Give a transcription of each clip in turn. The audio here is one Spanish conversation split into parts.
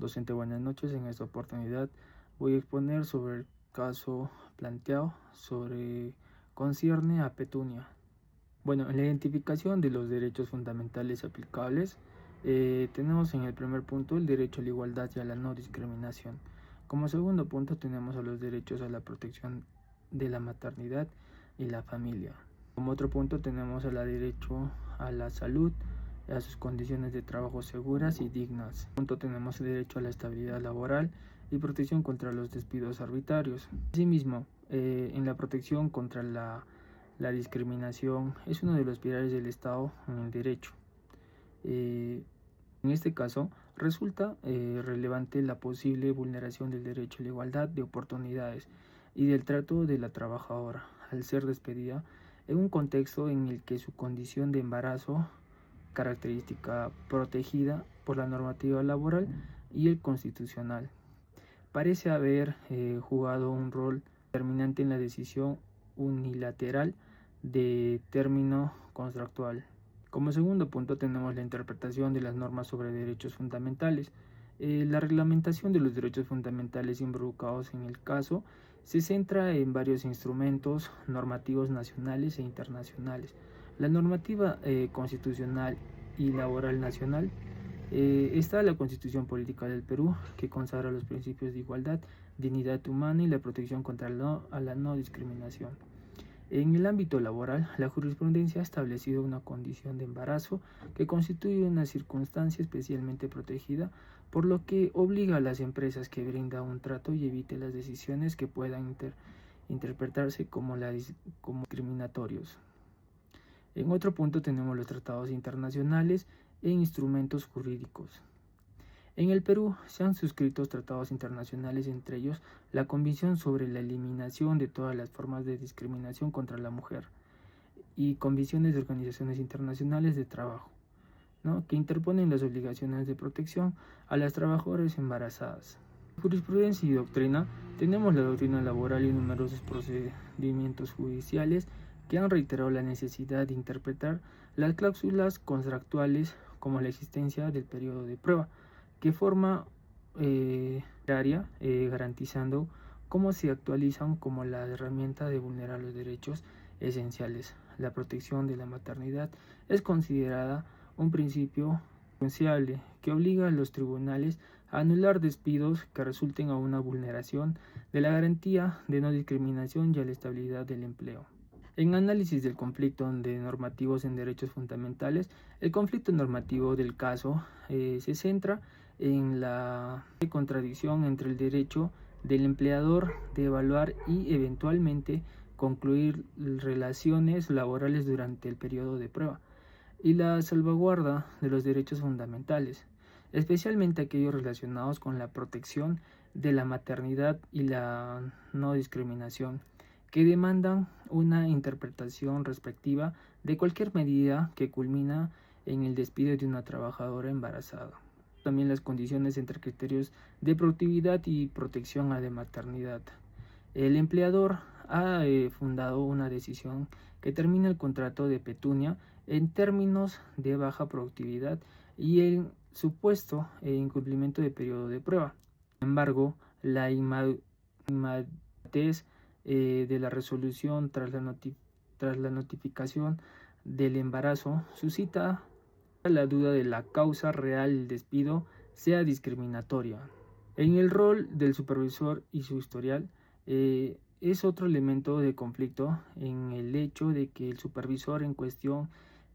Docente, buenas noches. En esta oportunidad voy a exponer sobre el caso planteado concierne a Petunia. Bueno, en la identificación de los derechos fundamentales aplicables, tenemos en el primer punto el derecho a la igualdad y a la no discriminación. Como segundo punto tenemos a los derechos a la protección de la maternidad y la familia. Como otro punto tenemos el derecho a la salud, a sus condiciones de trabajo seguras y dignas. Punto tenemos el derecho a la estabilidad laboral y protección contra los despidos arbitrarios. Asimismo, en la protección contra la discriminación es uno de los pilares del Estado en el derecho. En este caso, resulta relevante la posible vulneración del derecho a la igualdad de oportunidades y del trato de la trabajadora al ser despedida en un contexto en el que su condición de embarazo, característica protegida por la normativa laboral y el constitucional, parece haber jugado un rol determinante en la decisión unilateral de término contractual. Como segundo punto tenemos la interpretación de las normas sobre derechos fundamentales. La reglamentación de los derechos fundamentales involucrados en el caso se centra en varios instrumentos normativos nacionales e internacionales. La normativa constitucional y laboral nacional está la Constitución Política del Perú, que consagra los principios de igualdad, dignidad humana y la protección contra la no discriminación. En el ámbito laboral, la jurisprudencia ha establecido una condición de embarazo que constituye una circunstancia especialmente protegida, por lo que obliga a las empresas que brindan un trato y evite las decisiones que puedan interpretarse como discriminatorios. En otro punto tenemos los tratados internacionales e instrumentos jurídicos. En el Perú se han suscrito tratados internacionales, entre ellos la Convención sobre la Eliminación de todas las formas de discriminación contra la mujer y convenciones de organizaciones internacionales de trabajo, que interponen las obligaciones de protección a las trabajadoras embarazadas. En jurisprudencia y doctrina tenemos la doctrina laboral y numerosos procedimientos judiciales que han reiterado la necesidad de interpretar las cláusulas contractuales como la existencia del periodo de prueba, que forma garantizando cómo se actualizan como la herramienta de vulnerar los derechos esenciales. La protección de la maternidad es considerada un principio influenciable que obliga a los tribunales a anular despidos que resulten a una vulneración de la garantía de no discriminación y a la estabilidad del empleo. En análisis del conflicto de normativos en derechos fundamentales, el conflicto normativo del caso se centra en la contradicción entre el derecho del empleador de evaluar y eventualmente concluir relaciones laborales durante el periodo de prueba y la salvaguarda de los derechos fundamentales, especialmente aquellos relacionados con la protección de la maternidad y la no discriminación, que demandan una interpretación respectiva de cualquier medida que culmina en el despido de una trabajadora embarazada. También las condiciones entre criterios de productividad y protección a la maternidad. El empleador ha fundado una decisión que termina el contrato de Petunia en términos de baja productividad y en supuesto incumplimiento de periodo de prueba. Sin embargo, la inmediatez de la resolución tras la notificación del embarazo suscita la duda de la causa real del despido sea discriminatoria. En el rol del supervisor y su historial es otro elemento de conflicto en el hecho de que el supervisor en cuestión,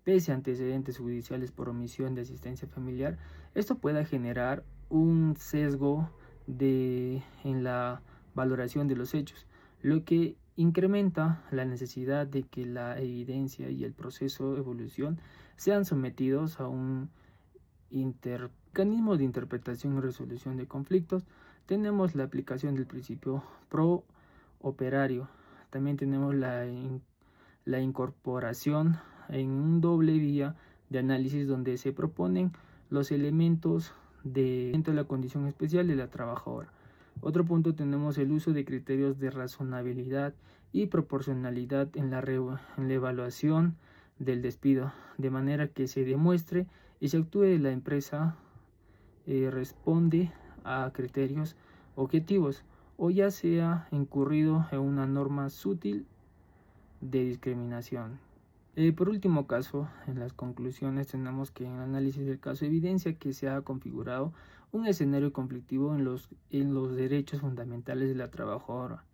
pese a antecedentes judiciales por omisión de asistencia familiar, esto pueda generar un sesgo en la valoración de los hechos, lo que incrementa la necesidad de que la evidencia y el proceso de evolución sean sometidos a un mecanismo de interpretación y resolución de conflictos. Tenemos la aplicación del principio pro operario. También tenemos la incorporación en un doble vía de análisis donde se proponen los elementos de la condición especial de la trabajadora. Otro punto tenemos el uso de criterios de razonabilidad y proporcionalidad en la evaluación del despido, de manera que se demuestre y se actúe la empresa responde a criterios objetivos, o ya sea incurrido en una norma sutil de discriminación. Por último caso, en las conclusiones tenemos que en el análisis del caso evidencia que se ha configurado un escenario conflictivo en los derechos fundamentales de la trabajadora,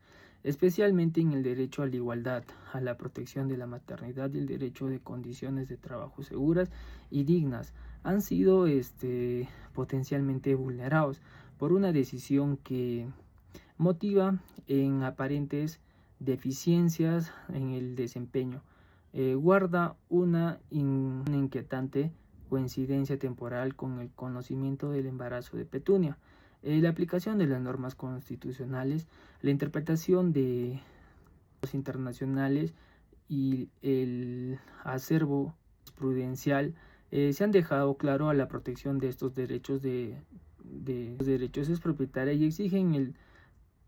especialmente en el derecho a la igualdad, a la protección de la maternidad y el derecho de condiciones de trabajo seguras y dignas, han sido potencialmente vulnerados por una decisión que motiva en aparentes deficiencias en el desempeño. Guarda una inquietante coincidencia temporal con el conocimiento del embarazo de Petunia, la aplicación de las normas constitucionales, la interpretación de los internacionales y el acervo prudencial se han dejado claro a la protección de estos derechos de los derechos es propietaria y exigen el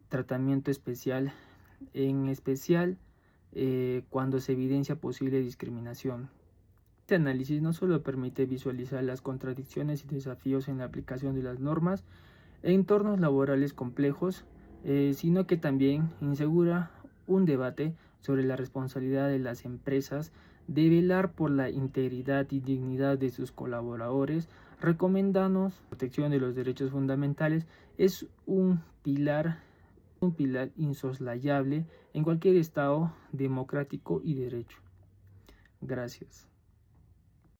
tratamiento especial, en especial cuando se evidencia posible discriminación. Este análisis no solo permite visualizar las contradicciones y desafíos en la aplicación de las normas en entornos laborales complejos, sino que también insegura un debate sobre la responsabilidad de las empresas de velar por la integridad y dignidad de sus colaboradores, recomendando la protección de los derechos fundamentales es un pilar insoslayable en cualquier Estado democrático y derecho. Gracias.